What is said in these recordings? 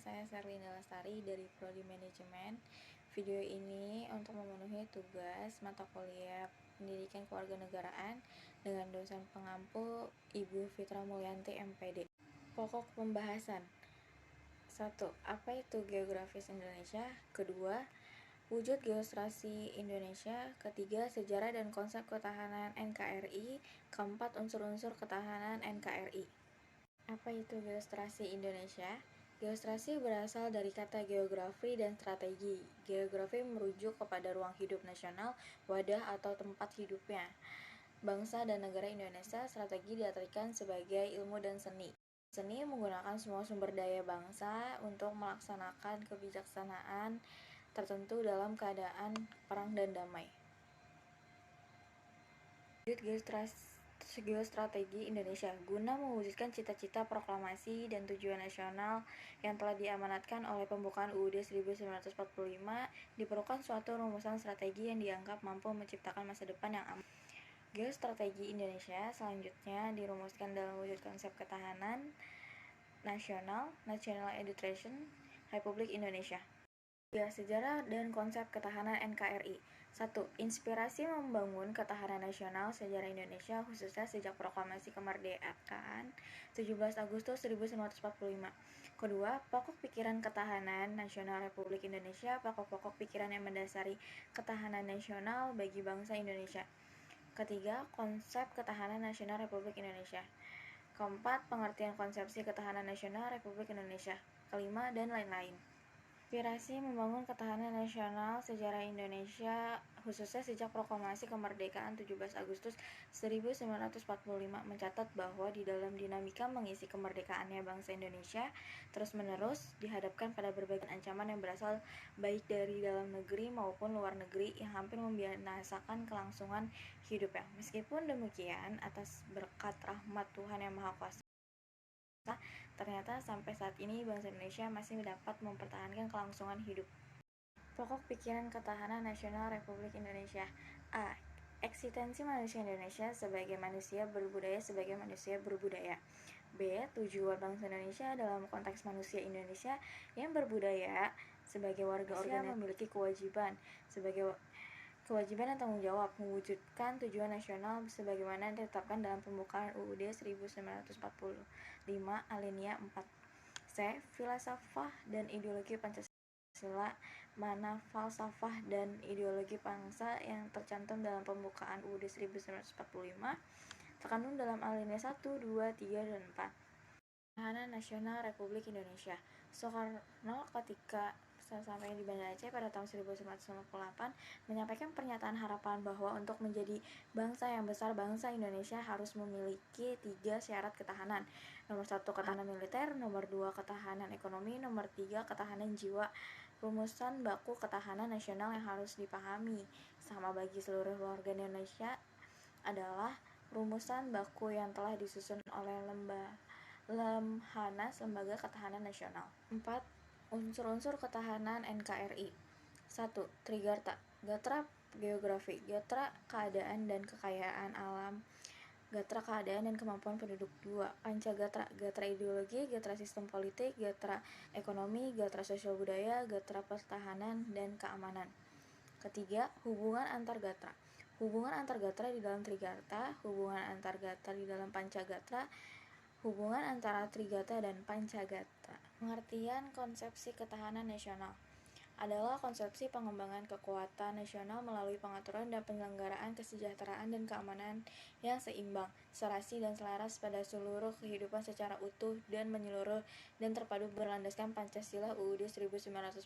saya Serlina Lestari dari Prodi Manajemen. Video ini untuk memenuhi tugas mata kuliah Pendidikan Kewarganegaraan dengan dosen pengampu Ibu Fitra Mulyanti MPD. Pokok pembahasan. 1. Apa itu geografis Indonesia? Kedua, wujud geostrasi Indonesia. Ketiga, sejarah dan konsep ketahanan NKRI. Keempat, unsur-unsur ketahanan NKRI. Apa itu geostrasi Indonesia? Geostrasi berasal dari kata geografi dan strategi. Geografi merujuk kepada ruang hidup nasional, wadah atau tempat hidupnya bangsa dan negara Indonesia. Strategi diartikan sebagai ilmu dan seni. Seni menggunakan semua sumber daya bangsa untuk melaksanakan kebijaksanaan tertentu dalam keadaan perang dan damai. Geostrategi Indonesia guna mewujudkan cita-cita proklamasi dan tujuan nasional yang telah diamanatkan oleh pembukaan UUD 1945, diperlukan suatu rumusan strategi yang dianggap mampu menciptakan masa depan yang aman. Geostrategi Indonesia selanjutnya dirumuskan dalam wujud konsep ketahanan nasional, National Education Republik Indonesia. Sejarah dan konsep ketahanan NKRI. 1. Inspirasi membangun ketahanan nasional sejarah Indonesia khususnya sejak proklamasi kemerdekaan 17 Agustus 1945. Kedua, pokok pikiran ketahanan nasional Republik Indonesia, pokok-pokok pikiran yang mendasari ketahanan nasional bagi bangsa Indonesia. Ketiga, konsep ketahanan nasional Republik Indonesia. Keempat, pengertian konsepsi ketahanan nasional Republik Indonesia. Kelima, dan lain-lain. Inspirasi membangun ketahanan nasional sejarah Indonesia khususnya sejak proklamasi kemerdekaan 17 Agustus 1945 mencatat bahwa di dalam dinamika mengisi kemerdekaannya bangsa Indonesia terus-menerus dihadapkan pada berbagai ancaman yang berasal baik dari dalam negeri maupun luar negeri yang hampir membinasakan kelangsungan hidupnya. Meskipun demikian, atas berkat rahmat Tuhan yang Maha Kuasa, ternyata sampai saat ini bangsa Indonesia masih dapat mempertahankan kelangsungan hidup. Pokok pikiran ketahanan nasional Republik Indonesia. A. Eksistensi manusia Indonesia sebagai manusia berbudaya sebagai manusia berbudaya. B. Tujuan bangsa Indonesia dalam konteks manusia Indonesia yang berbudaya sebagai warga organik memiliki kewajiban dan tanggung jawab mewujudkan tujuan nasional sebagaimana ditetapkan dalam pembukaan UUD 1945 alinea 4. C. Filsafah dan ideologi Pancasila. Mana falsafah dan ideologi bangsa yang tercantum dalam pembukaan UUD 1945 terkandung dalam alinea 1, 2, 3, dan 4. Ketahanan Nasional Republik Indonesia. Soekarno ketika sampai di Banda Aceh pada tahun 1958 menyampaikan pernyataan harapan bahwa untuk menjadi bangsa yang besar, bangsa Indonesia harus memiliki 3 syarat ketahanan. Nomor 1, ketahanan militer. Nomor 2, ketahanan ekonomi. Nomor 3, ketahanan jiwa. Rumusan baku ketahanan nasional yang harus dipahami sama bagi seluruh warga Indonesia adalah rumusan baku yang telah disusun oleh Lemhanas, Lembaga Ketahanan Nasional. 4. Unsur-unsur ketahanan NKRI. 1. Trigarta. Gatra geografi, gatra keadaan dan kekayaan alam, gatra keadaan dan kemampuan penduduk. 2. Pancagatra. Gatra ideologi, gatra sistem politik, gatra ekonomi, gatra sosial budaya, gatra pertahanan dan keamanan. Ketiga, hubungan antar gatra. Hubungan antar gatra di dalam Trigarta, hubungan antar gatra di dalam Pancagatra, hubungan antara Trigata dan Pancagatra. Pengertian konsepsi ketahanan nasional adalah konsepsi pengembangan kekuatan nasional melalui pengaturan dan penyelenggaraan kesejahteraan dan keamanan yang seimbang, serasi dan selaras pada seluruh kehidupan secara utuh dan menyeluruh dan terpadu berlandaskan Pancasila, UUD 1945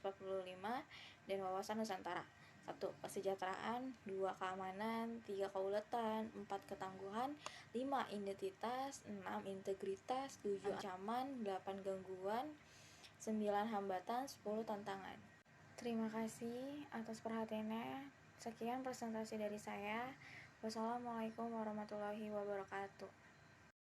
dan wawasan Nusantara. 1. Kesejahteraan. 2. Keamanan. 3. Kedaulatan. 4. Ketangguhan. 5. Identitas. 6. Integritas. 7. Ancaman. 8. Gangguan. 9. Hambatan. 10. Tantangan. Terima kasih atas perhatiannya. Sekian presentasi dari saya. Wassalamualaikum warahmatullahi wabarakatuh.